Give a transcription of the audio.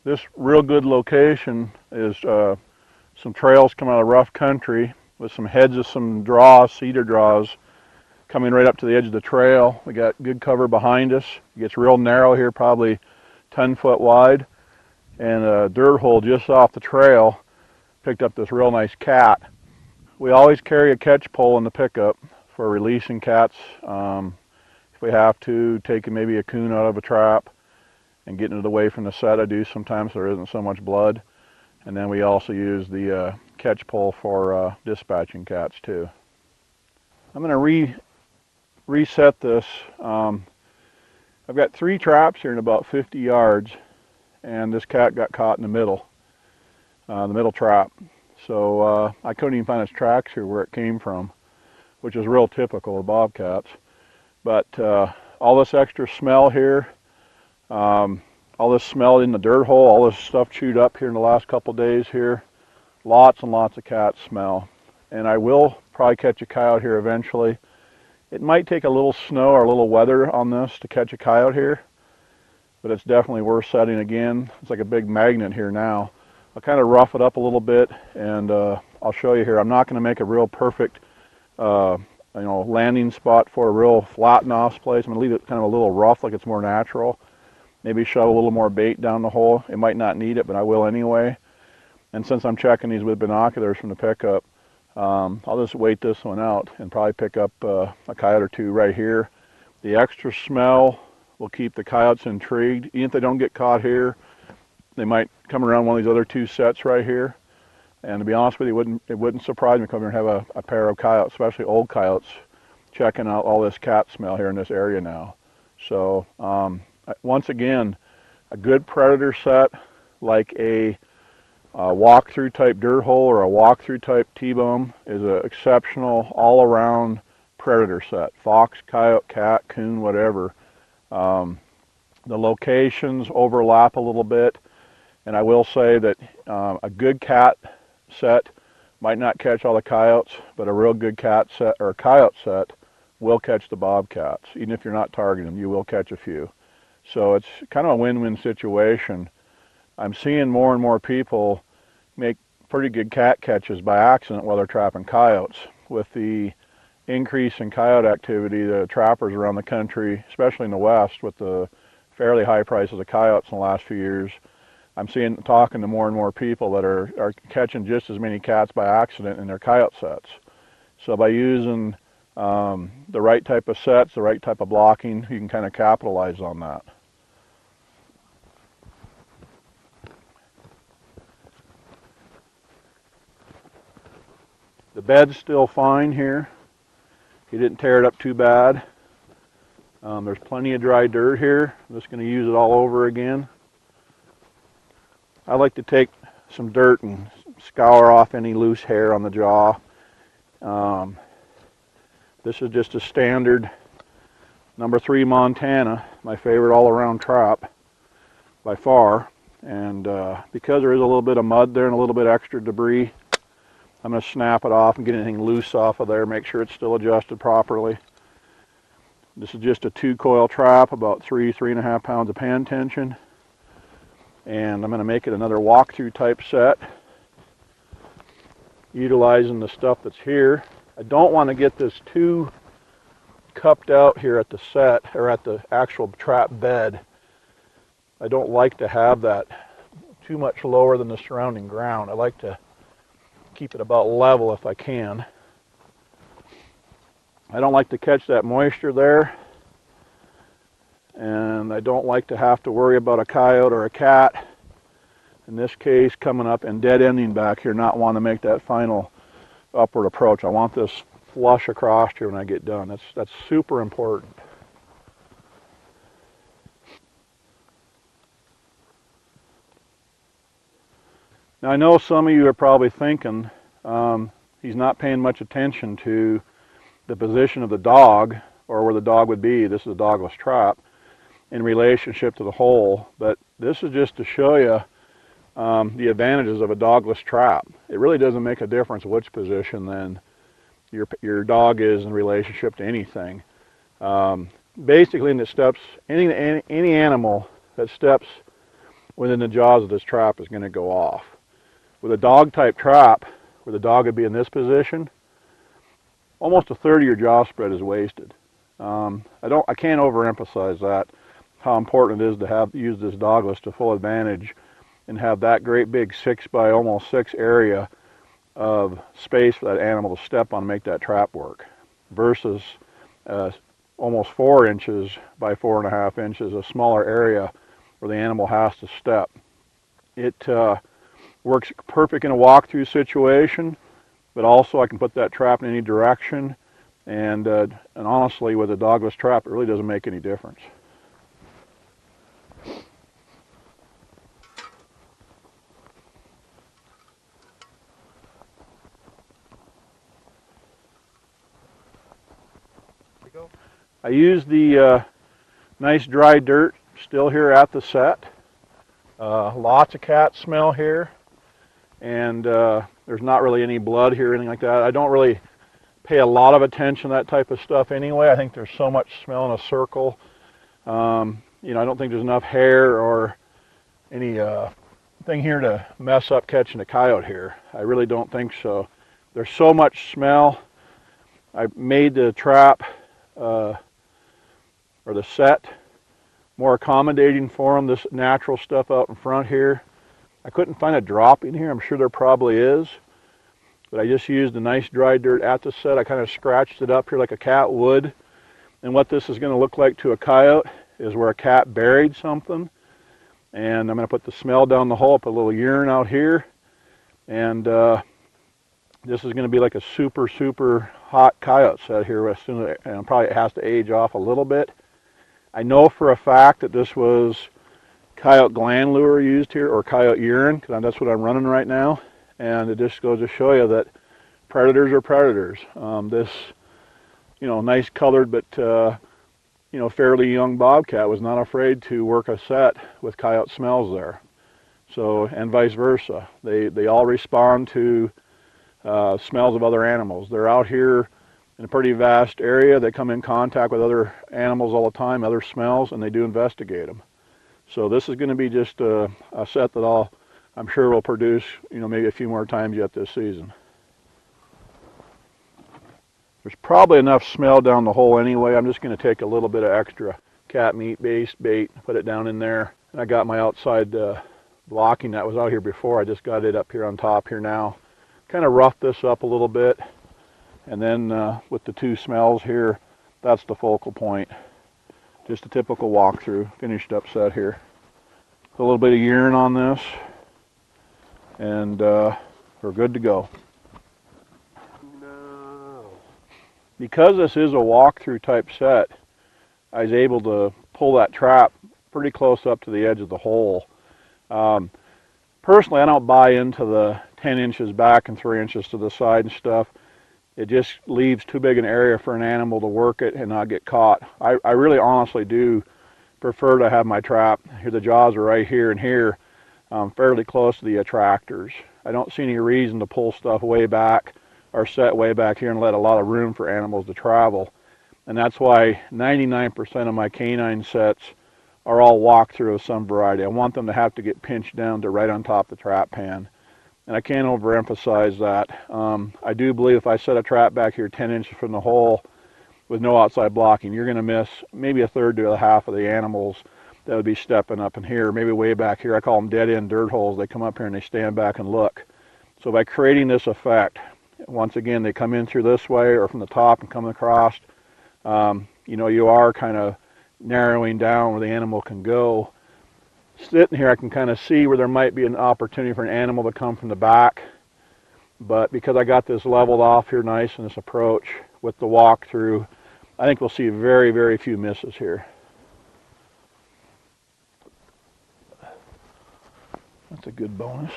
This real good location is some trails come out of rough country with some heads of some draws, cedar draws, coming right up to the edge of the trail. We got good cover behind us. It gets real narrow here, probably 10 foot wide, and a dirt hole just off the trail picked up this real nice cat. We always carry a catch pole in the pickup for releasing cats. If we have to, taking maybe a coon out of a trap and getting it away from the set. I do sometimes so there isn't so much blood. And then we also use the catch pole for dispatching cats too. I'm going to reset this. I've got 3 traps here in about 50 yards, and this cat got caught in the middle trap. So I couldn't even find its tracks here where it came from, which is real typical of bobcats. But all this extra smell here, all this smell in the dirt hole, all this stuff chewed up here in the last couple days here, lots and lots of cat smell. And I will probably catch a coyote here eventually. It might take a little snow or a little weather on this to catch a coyote here, but it's definitely worth setting again. It's like a big magnet here now. I'll kind of rough it up a little bit, and I'll show you here. I'm not going to make a real perfect landing spot for a real flat NOS place. I'm going to leave it kind of a little rough, like it's more natural. Maybe shove a little more bait down the hole. It might not need it, but I will anyway. And since I'm checking these with binoculars from the pickup, I'll just wait this one out and probably pick up a coyote or 2 right here. The extra smell will keep the coyotes intrigued. Even if they don't get caught here, they might come around one of these other 2 sets right here. And to be honest with you, it wouldn't surprise me to come here and have a pair of coyotes, especially old coyotes, checking out all this cat smell here in this area now. So once again, a good predator set like a walk-through type dirt hole or a walk-through type T-bone is an exceptional all-around predator set. Fox, coyote, cat, coon, whatever. The locations overlap a little bit, and I will say that a good cat set might not catch all the coyotes, but a real good cat set or a coyote set will catch the bobcats. Even if you're not targeting them, you will catch a few. So it's kind of a win-win situation. I'm seeing more and more people make pretty good cat catches by accident while they're trapping coyotes. With the increase in coyote activity, the trappers around the country, especially in the West, with the fairly high prices of coyotes in the last few years, I'm talking to more and more people that are catching just as many cats by accident in their coyote sets. So by using the right type of sets, the right type of blocking, you can kind of capitalize on that. The bed's still fine here. He didn't tear it up too bad. There's plenty of dry dirt here. I'm just going to use it all over again. I like to take some dirt and scour off any loose hair on the jaw. This is just a standard number 3 Montana, my favorite all-around trap by far. And because there is a little bit of mud there and a little bit extra debris, I'm going to snap it off and get anything loose off of there, make sure it's still adjusted properly. This is just a 2-coil trap, about 3.5 pounds of pan tension. And I'm going to make it another walk-through type set, utilizing the stuff that's here. I don't want to get this too cupped out here at the set, or at the actual trap bed. I don't like to have that too much lower than the surrounding ground. I like to keep it about level if I can. I don't like to catch that moisture there, and I don't like to have to worry about a coyote or a cat, in this case, coming up and dead ending back here, not want to make that final upward approach. I want this flush across here when I get done. That's super important. Now I know some of you are probably thinking he's not paying much attention to the position of the dog or where the dog would be. This is a dogless trap in relationship to the hole, but this is just to show you the advantages of a dogless trap. It really doesn't make a difference which position then your dog is in relationship to anything. Basically, in the steps, any animal that steps within the jaws of this trap is going to go off. With a dog type trap, where the dog would be in this position, almost a third of your jaw spread is wasted. I can't overemphasize that, how important it is to use this dogless to full advantage and have that great big 6 by almost 6 area of space for that animal to step on and make that trap work, versus almost 4 inches by 4.5 inches, a smaller area where the animal has to step. It works perfect in a walkthrough situation, but also I can put that trap in any direction, and honestly, with a dogless trap, it really doesn't make any difference. I use the nice dry dirt still here at the set. Lots of cat smell here, and there's not really any blood here or anything like that. I don't really pay a lot of attention to that type of stuff anyway. I think there's so much smell in a circle. You know, I don't think there's enough hair or any thing here to mess up catching a coyote here. I really don't think so. There's so much smell. I made the trap or the set more accommodating for them, this natural stuff out in front here. I couldn't find a drop in here. I'm sure there probably is, but I just used the nice dry dirt at the set. I kind of scratched it up here like a cat would, and what this is going to look like to a coyote is where a cat buried something, and I'm going to put the smell down the hole, put a little urine out here, and this is going to be like a super hot coyote set here as soon as, and probably it has to age off a little bit. I know for a fact that this was coyote gland lure used here, or coyote urine, because that's what I'm running right now, and it just goes to show you that predators are predators. This, you know, nice colored but you know, fairly young bobcat was not afraid to work a set with coyote smells there. So, and vice versa. They all respond to smells of other animals. They're out here in a pretty vast area. They come in contact with other animals all the time, other smells, and they do investigate them. So this is going to be just a set that I'm sure will produce, you know, maybe a few more times yet this season. There's probably enough smell down the hole anyway. I'm just going to take a little bit of extra cat meat based bait, put it down in there. And I got my outside blocking that was out here before. I just got it up here on top here now. Kind of rough this up a little bit, and then with the 2 smells here, that's the focal point. Just a typical walkthrough, finished up set here. A little bit of urine on this, and we're good to go. No. Because this is a walkthrough type set, I was able to pull that trap pretty close up to the edge of the hole. Personally, I don't buy into the 10 inches back and 3 inches to the side and stuff. It just leaves too big an area for an animal to work it and not get caught. I really honestly do prefer to have my trap, here the jaws are right here and here, fairly close to the attractors. I don't see any reason to pull stuff way back or set way back here and let a lot of room for animals to travel. And that's why 99% of my canine sets are all walk-through of some variety. I want them to have to get pinched down to right on top of the trap pan. And I can't overemphasize that. I do believe if I set a trap back here 10 inches from the hole with no outside blocking, you're going to miss maybe a third to a half of the animals that would be stepping up in here, maybe way back here. I call them dead-end dirt holes. They come up here and they stand back and look. So by creating this effect, once again, they come in through this way or from the top and come across, you know, you are kind of narrowing down where the animal can go. Sitting here, I can kind of see where there might be an opportunity for an animal to come from the back, but because I got this leveled off here nice in this approach with the walkthrough, I think we'll see very few misses here. That's a good bonus.